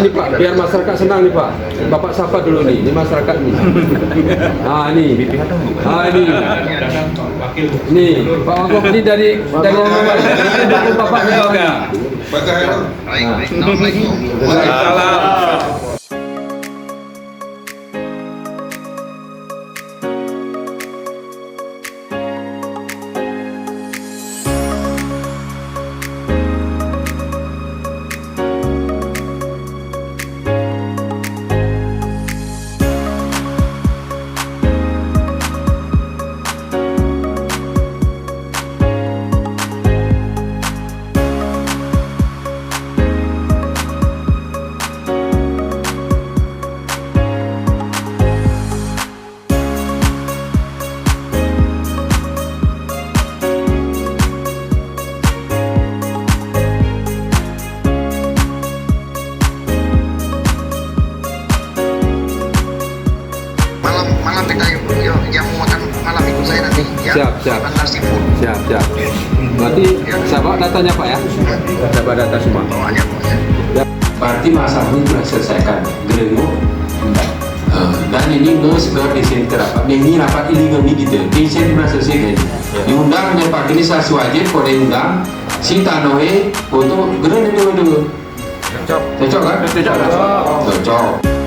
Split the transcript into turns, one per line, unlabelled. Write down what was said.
Ini Pak, biar masyarakat senang nih Pak. Bapak sapa dulu nih, ini masyarakat nih. Nah ini, nah ini, nih Pak Wagub ini dari orang lain. Ini bapaknya orangnya.
Baik, Assalamualaikum.
Waalaikumsalam.
Malam kita yuk jamu makan malam ikut saya nanti ya.
Siap.
Makan nasi full.
Siap. Berarti sahabat datanya Pak ya? Sahabat data semua.
Bawaannya
Berarti masalah ini sudah selesaikan. Geremo dan ini segera desain terapat. Ini rapat illegal ini gitu. Desain sudah selesai. Diundang menyampaikan ini saksi wajib pada undang si Tanoe untuk gerem itu. Cocok kan? Cocok.